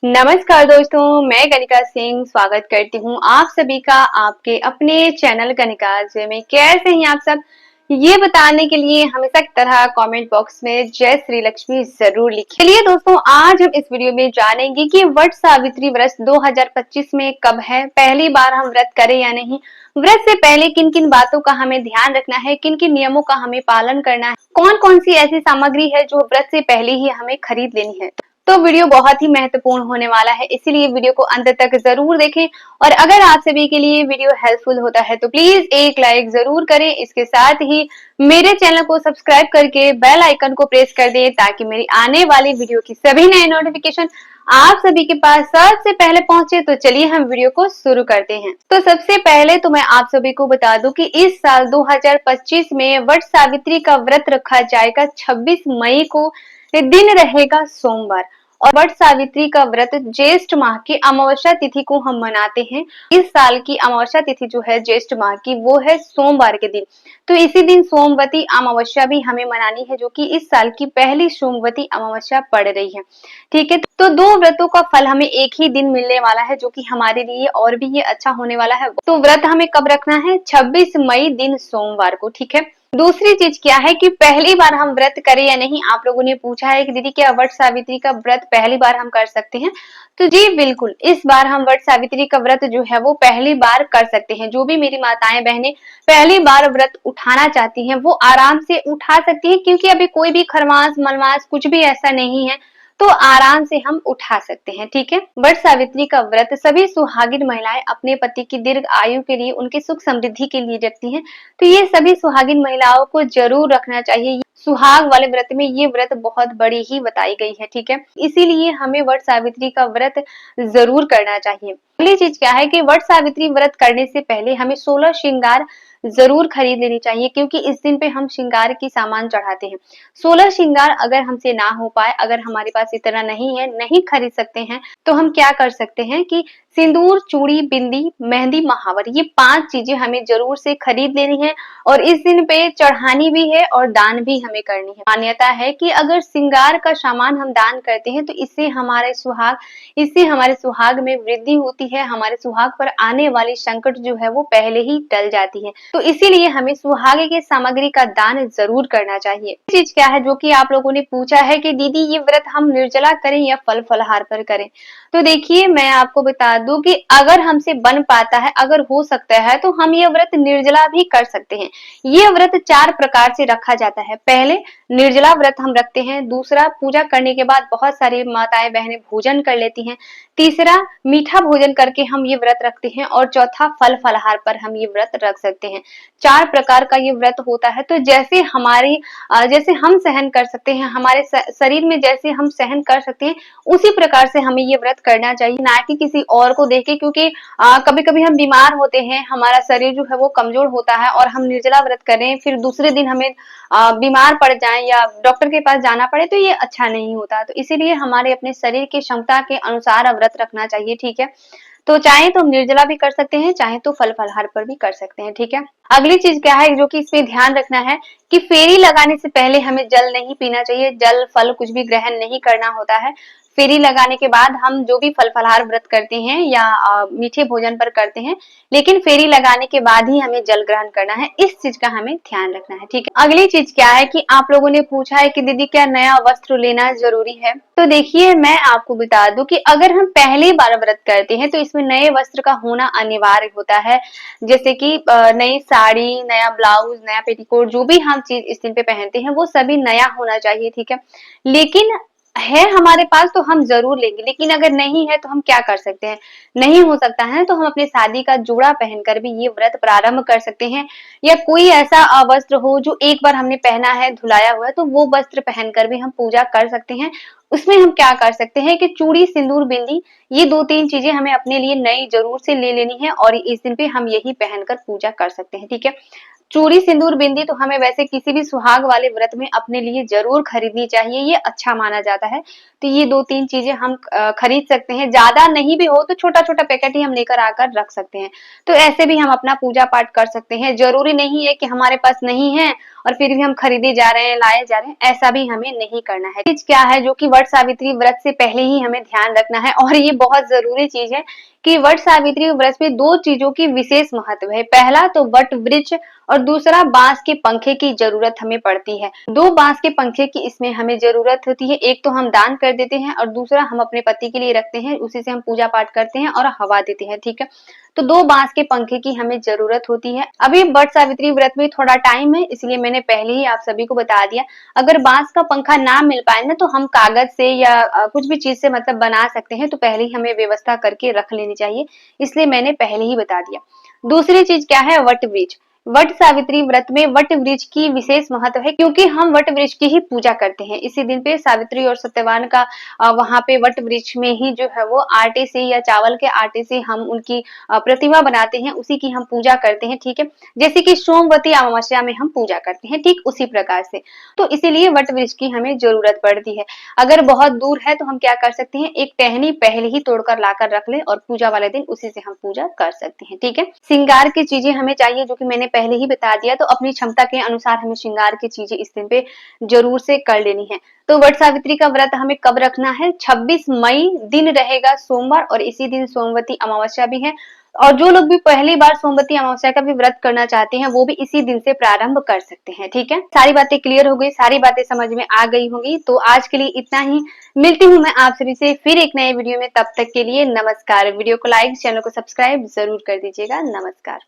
नमस्कार दोस्तों, मैं गणिका सिंह स्वागत करती हूँ आप सभी का आपके अपने चैनल गणिका में। कैसे हैं आप सब, ये बताने के लिए हमेशा की तरह कमेंट बॉक्स में जय श्री लक्ष्मी जरूर लिखिए। चलिए दोस्तों, आज हम इस वीडियो में जानेंगे कि वट सावित्री व्रत 2025 में कब है, पहली बार हम व्रत करें या नहीं, व्रत से पहले किन किन बातों का हमें ध्यान रखना है, किन किन नियमों का हमें पालन करना है, कौन कौन सी ऐसी सामग्री है जो व्रत से पहले ही हमें खरीद लेनी है। तो वीडियो बहुत ही महत्वपूर्ण होने वाला है, इसीलिए वीडियो को अंत तक जरूर देखें। और अगर आप सभी के लिए वीडियो हेल्पफुल होता है तो प्लीज एक लाइक जरूर करें। इसके साथ ही मेरे चैनल को सब्सक्राइब करके बेल आइकन को प्रेस कर दें ताकि मेरी आने वाली वीडियो की सभी नए नोटिफिकेशन आप सभी के पास सबसे पहले पहुंचे। तो चलिए हम वीडियो को शुरू करते हैं। तो सबसे पहले तो मैं आप सभी को बता दूं कि इस साल 2025 में वट सावित्री का व्रत रखा जाएगा 26 मई को, दिन रहेगा सोमवार। और वट सावित्री का व्रत ज्येष्ठ माह की अमावस्या तिथि को हम मनाते हैं। इस साल की अमावस्या तिथि जो है ज्येष्ठ माह की, वो है सोमवार के दिन। तो इसी दिन सोमवती अमावस्या भी हमें मनानी है, जो कि इस साल की पहली सोमवती अमावस्या पड़ रही है। ठीक है, तो दो व्रतों का फल हमें एक ही दिन मिलने वाला है, जो कि हमारे लिए और भी ये अच्छा होने वाला है। तो व्रत हमें कब रखना है? 26 मई दिन सोमवार को। ठीक है, दूसरी चीज क्या है कि पहली बार हम व्रत करें या नहीं। आप लोगों ने पूछा है कि दीदी क्या वट सावित्री का व्रत पहली बार हम कर सकते हैं? तो जी बिल्कुल, इस बार हम वट सावित्री का व्रत जो है वो पहली बार कर सकते हैं। जो भी मेरी माताएं बहनें पहली बार व्रत उठाना चाहती हैं वो आराम से उठा सकती हैं, क्योंकि अभी कोई भी खरमास मलमास कुछ भी ऐसा नहीं है, तो आराम से हम उठा सकते हैं। ठीक है, वट सावित्री का व्रत सभी सुहागिन महिलाएं अपने पति की दीर्घ आयु के लिए, उनकी सुख समृद्धि के लिए रखती हैं। तो ये सभी सुहागिन महिलाओं को जरूर रखना चाहिए। सुहाग वाले व्रत में ये व्रत बहुत बड़ी ही बताई गई है। ठीक है, इसीलिए हमें वट सावित्री का व्रत जरूर करना चाहिए। अगली चीज क्या है कि वट सावित्री व्रत करने से पहले हमें 16 श्रृंगार जरूर खरीद लेनी चाहिए, क्योंकि इस दिन पे हम श्रृंगार की सामान चढ़ाते हैं। 16 श्रृंगार अगर हमसे ना हो पाए, अगर हमारे पास इतना नहीं है, नहीं खरीद सकते हैं, तो हम क्या कर सकते हैं कि सिंदूर, चूड़ी, बिंदी, मेहंदी, महावर, ये 5 चीजें हमें जरूर से खरीद लेनी है। और इस दिन पे चढ़ानी भी है और दान भी हमें करनी है। मान्यता है कि अगर श्रृंगार का सामान हम दान करते हैं तो इससे हमारे सुहाग में वृद्धि होती है, हमारे सुहाग पर आने वाली संकट जो है वो पहले ही टल जाती है। तो इसीलिए हमें सुहागे की सामग्री का दान जरूर करना चाहिए। चीज क्या है जो कि आप लोगों ने पूछा है कि दीदी ये व्रत हम निर्जला करें या फल फलहार पर करें? तो देखिए, मैं आपको बता दूं कि अगर हमसे बन पाता है, अगर हो सकता है, तो हम ये व्रत निर्जला भी कर सकते हैं। ये व्रत 4 प्रकार से रखा जाता है। पहले निर्जला व्रत हम रखते हैं, दूसरा पूजा करने के बाद बहुत सारी माताएं बहनें भोजन कर लेती हैं, तीसरा मीठा भोजन करके हम ये व्रत रखते हैं, और चौथा फल फलहार पर हम ये व्रत रख सकते हैं। 4 प्रकार का ये व्रत होता है। तो जैसे हम सहन कर सकते हैं, हमारे शरीर में जैसे हम सहन कर सकते हैं, उसी प्रकार से हमें ये व्रत करना चाहिए, ना कि किसी और को देख के। क्योंकि कभी कभी हम बीमार होते हैं, हमारा शरीर जो है वो कमजोर होता है, और हम निर्जला व्रत करें, फिर दूसरे दिन हमें बीमार पड़ जाएं या डॉक्टर के पास जाना पड़े, तो ये अच्छा नहीं होता। तो इसीलिए हमारे अपने शरीर की क्षमता के अनुसार व्रत रखना चाहिए। ठीक है, तो चाहे तो हम निर्जला भी कर सकते हैं, चाहे तो फल फलहार पर भी कर सकते हैं। ठीक है, अगली चीज क्या है जो कि इसमें ध्यान रखना है कि फेरी लगाने से पहले हमें जल नहीं पीना चाहिए, जल फल कुछ भी ग्रहण नहीं करना होता है। फेरी लगाने के बाद हम जो भी फल फलहार व्रत करते हैं या मीठे भोजन पर करते हैं, लेकिन फेरी लगाने के बाद ही हमें जल ग्रहण करना है। इस चीज का हमें ध्यान रखना है। ठीक है, अगली चीज क्या है कि आप लोगों ने पूछा है कि दीदी क्या नया वस्त्र लेना जरूरी है? तो देखिए, मैं आपको बता दूं कि अगर हम पहली बार व्रत करते हैं तो इसमें नए वस्त्र का होना अनिवार्य होता है। जैसे कि नई साड़ी, नया ब्लाउज, नया पेटीकोट, जो भी हम चीज इस दिन पे पहनते हैं वो सभी नया होना चाहिए। ठीक है, लेकिन है हमारे पास तो हम जरूर लेंगे, लेकिन अगर नहीं है तो हम क्या कर सकते हैं? नहीं हो सकता है तो हम अपने शादी का जोड़ा पहनकर भी ये व्रत प्रारंभ कर सकते हैं। या कोई ऐसा वस्त्र हो जो एक बार हमने पहना है, धुलाया हुआ है, तो वो वस्त्र पहनकर भी हम पूजा कर सकते हैं। उसमें हम क्या कर सकते हैं कि चूड़ी, सिंदूर, बिंदी, ये 2-3 चीजें हमें अपने लिए नई जरूर से ले लेनी है, और इस दिन पे हम यही पहनकर पूजा कर सकते हैं। ठीक है, चूड़ी, सिंदूर, बिंदी तो हमें वैसे किसी भी सुहाग वाले व्रत में अपने लिए जरूर खरीदनी चाहिए, ये अच्छा माना जाता है। तो ये 2-3 चीजें हम खरीद सकते हैं। ज्यादा नहीं भी हो तो छोटा छोटा पैकेट ही हम लेकर आकर रख सकते हैं। तो ऐसे भी हम अपना पूजा पाठ कर सकते हैं। जरूरी नहीं है कि हमारे पास नहीं है और फिर भी हम खरीदे जा रहे हैं, लाए जा रहे हैं, ऐसा भी हमें नहीं करना है। चीज क्या है जो कि वट सावित्री व्रत से पहले ही हमें ध्यान रखना है, और ये बहुत जरूरी चीज है कि वट सावित्री व्रत में दो चीजों की विशेष महत्व है। पहला तो वट वृक्ष और दूसरा बांस के पंखे की जरूरत हमें पड़ती है। दो बांस के पंखे की इसमें हमें जरूरत होती है। एक तो हम दान कर देते हैं और दूसरा हम अपने पति के लिए रखते हैं, उसी से हम पूजा पाठ करते हैं और हवा देते हैं। ठीक है, तो दो बांस के पंखे की हमें जरूरत होती है। अभी वट सावित्री व्रत में थोड़ा टाइम है, इसलिए मैंने पहले ही आप सभी को बता दिया। अगर बांस का पंखा ना मिल पाए ना, तो हम कागज से या कुछ भी चीज से मतलब बना सकते हैं, तो पहले ही हमें व्यवस्था करके रख लेनी चाहिए, इसलिए मैंने पहले ही बता दिया। दूसरी चीज क्या है, वट वृक्ष। वट सावित्री व्रत में वट वृक्ष की विशेष महत्व है, क्योंकि हम वट वृक्ष की ही पूजा करते हैं। इसी दिन पे सावित्री और सत्यवान का वहां पे वट वृक्ष में ही जो है वो आटे से या चावल के आटे से हम उनकी प्रतिमा बनाते हैं, उसी की हम पूजा करते हैं। ठीक है, जैसे कि सोमवती अमावस्या में हम पूजा करते हैं, ठीक उसी प्रकार से। तो इसीलिए वट वृक्ष की हमें जरूरत पड़ती है। अगर बहुत दूर है तो हम क्या कर सकते हैं, एक टहनी पहले ही तोड़कर लाकर रख ले और पूजा वाले दिन उसी से हम पूजा कर सकते हैं। ठीक है, श्रृंगार की चीजें हमें चाहिए, जो कि मैंने पहले ही बता दिया। तो अपनी क्षमता के अनुसार हमें श्रृंगार की चीजें इस दिन पे जरूर से कर लेनी है। तो वट सावित्री का व्रत हमें कब रखना है, 26 मई दिन रहेगा सोमवार, और इसी दिन सोमवती अमावस्या भी है। और जो लोग भी पहली बार सोमवती अमावस्या का भी व्रत करना चाहते हैं, वो भी इसी दिन से प्रारंभ कर सकते हैं। ठीक है, सारी बातें क्लियर हो गई, सारी बातें समझ में आ गई होंगी। तो आज के लिए इतना ही। मिलती हूँ मैं आप सभी से फिर एक नए वीडियो में, तब तक के लिए नमस्कार। वीडियो को लाइक, चैनल को सब्सक्राइब जरूर कर दीजिएगा। नमस्कार।